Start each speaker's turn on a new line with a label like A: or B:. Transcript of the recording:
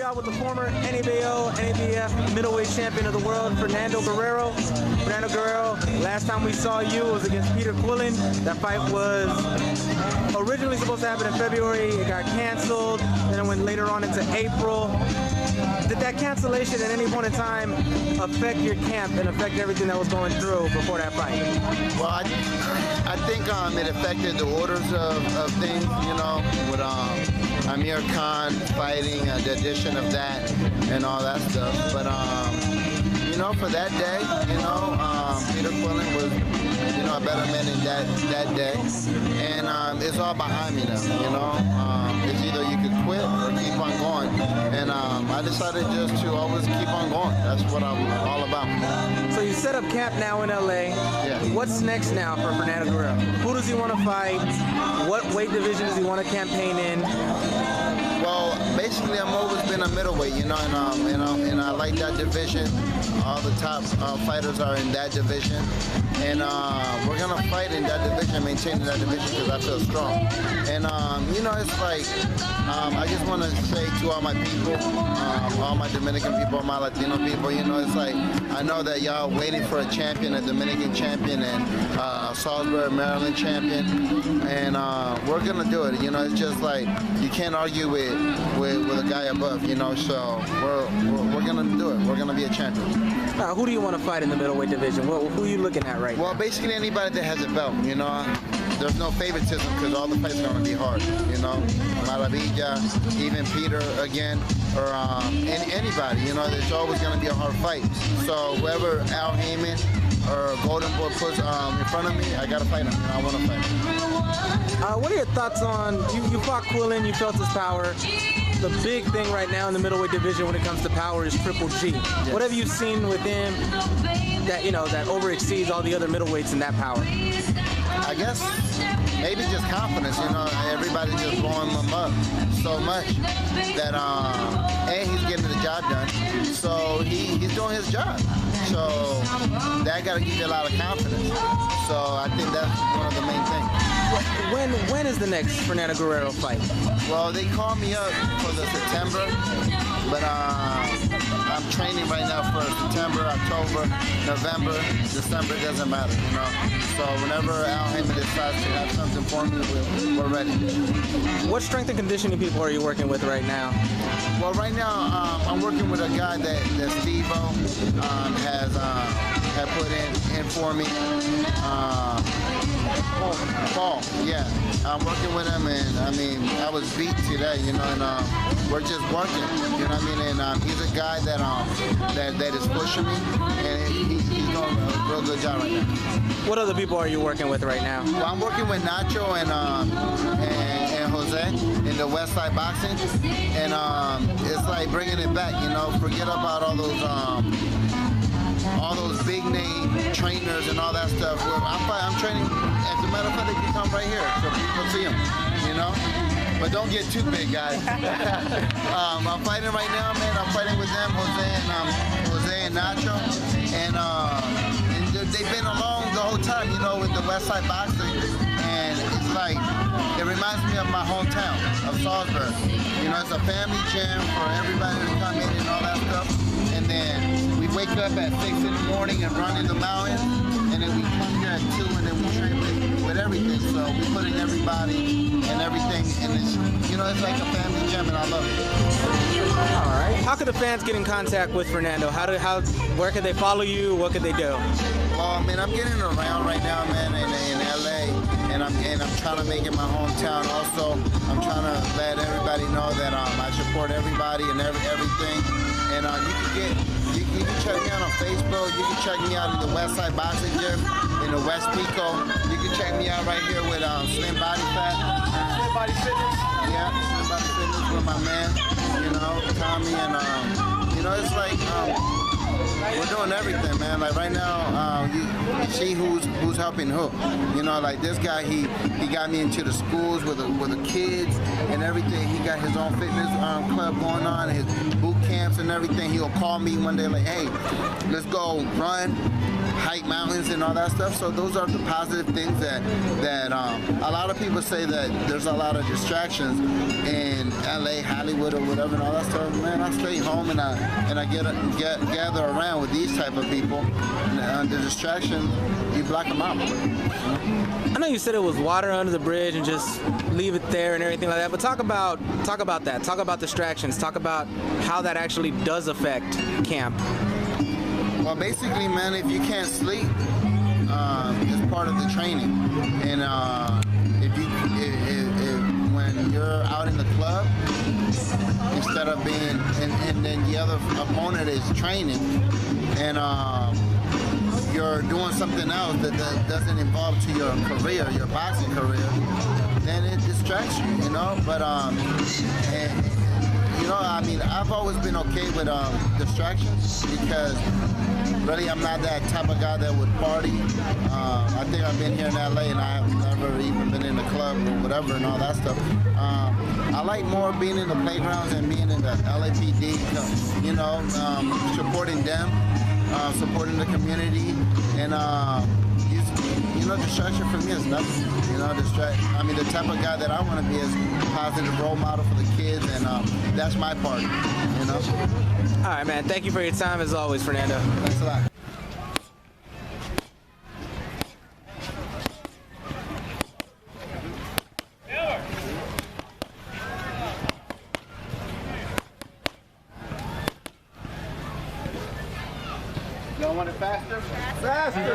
A: out with the former NABO, NABF middleweight champion of the world, Fernando Guerrero. Fernando Guerrero, last time we saw you was against Peter Quillen. That fight was originally supposed to happen in February. It got canceled. Then it went later on into April. Did that cancellation at any point in time affect your camp and affect everything that was going through before that fight?
B: Well, I think it affected the orders of things, you know, with Amir Khan fighting, the addition of that and all that stuff. But, you know, for that day, you know, Peter Quillen was, you know, a better man in that day. And it's all behind me now, you know. It's either you could quit or keep on going. And I decided just to always keep on going. That's what I'm all about.
A: So you set up camp now in LA.
B: Yeah.
A: What's next now for Fernando Guerrero? Who does he want to fight? What weight division does he want to campaign in?
B: Well, basically, I've always been a middleweight, you know, and I like that division. All the top fighters are in that division, and we're gonna fight in that division, maintaining that division because I feel strong. And you know, it's like I just want to say to all my people, all my Dominican people, all my Latino people, you know, it's like I know that y'all waiting for a champion, a Dominican champion, and a Salisbury, Maryland champion, and we're gonna do it. You know, it's just like you can't argue with a guy above, you know. So we're gonna do it. We're gonna be a champion.
A: Who do you want to fight in the middleweight division? Who are you looking at right now?
B: Well, basically anybody that has a belt, you know. There's no favoritism because all the fights are going to be hard, you know. Maravilla, even Peter again, or anybody, you know. There's always going to be a hard fight. So whoever Al Haymon or Golden Boy puts in front of me, I got to fight him. You know, I want to fight him.
A: What are your thoughts on, you fought Quillen, you felt his power. The big thing right now in the middleweight division when it comes to power is Triple G.
B: Yes.
A: What have you seen with him that, you know, that over exceeds all the other middleweights in that power?
B: I guess maybe just confidence, you know. Everybody's just blowing him up so much that he's getting the job done. So he's doing his job. So that got to give you a lot of confidence. So I think that's one of the main things.
A: When is the next Fernando Guerrero fight?
B: Well, they called me up for the September, but I'm training right now for September, October, November, December. It doesn't matter, you know. So whenever Al Haymon decides to have something for me, we're ready.
A: What strength and conditioning people are you working with right now?
B: Well, right now I'm working with a guy that Steve-O had put in for me. Paul, yeah. I'm working with him, and I mean, I was beat today, you know, and we're just working, you know what I mean? And he's a guy that is pushing me, and he's doing a real good job right now.
A: What other people are you working with right now?
B: Well, I'm working with Nacho and Jose in the West Side Boxing, and it's like bringing it back, you know. Forget about all those big name trainers and all that stuff. I'm training, as a matter of fact, they can come right here so people see them, you know. But don't get too big, guys. I'm fighting right now, man. I'm fighting with them, Jose and Nacho, and they've been along the whole time, you know, with the West Side Boxing, and it's like it reminds me of my hometown of Salisbury. You know, it's a family gym for everybody to come in and all that stuff, and then we wake up at 6 in the morning and run in the mountains, and then we come here at 2, and then we train with everything. So we're putting everybody and everything, and it's, you know, it's like a family gym, and I love it.
A: All right. How could the fans get in contact with Fernando? Where could they follow you? What could they do?
B: Well, man, I'm getting around right now, man, in LA, and I'm trying to make it my hometown. Also, I'm trying to let everybody know that I support everybody and everything. And you can check me out on Facebook. You can check me out in the West Side Boxing Gym in the West Pico. You can check me out right here with Slim Body Fat. Slim Body Fitness. Yeah, Slim Body Fitness with my man, you know, Tommy, and you know, it's like we're doing everything, man. Like right now, you see who's helping who. You know, like this guy, he got me into the schools with the kids and everything. He got his own fitness club going on, his boot camp camps and everything, he'll call me one day like, hey, let's go run, hike mountains and all that stuff. So those are the positive things that a lot of people say that there's a lot of distractions in LA, Hollywood, or whatever, and all that stuff. Man, I stay home and I gather around with these type of people. And the distraction, you block them out.
A: I know you said it was water under the bridge and just leave it there and everything like that, but talk about that. Talk about distractions. Talk about how that actually does affect camp.
B: Well, basically, man, if you can't sleep, it's part of the training. And if when you're out in the club, instead of being, and then the other opponent is training, and you're doing something else that doesn't involve to your career, your boxing career, then it distracts you, you know. But and, you know, I mean, I've always been okay with distractions because really I'm not that type of guy that would party. I think I've been here in LA and I've never even been in the club or whatever and all that stuff. I like more being in the playgrounds and being in the LAPD, you know, supporting them, supporting the community, and you know, distraction for me is nothing. You know, I mean, the type of guy that I want to be is a positive role model for the kids, and that's my part. You know.
A: All right, man. Thank you for your time as always, Fernando.
B: Thanks a lot. Y'all want it faster? Faster!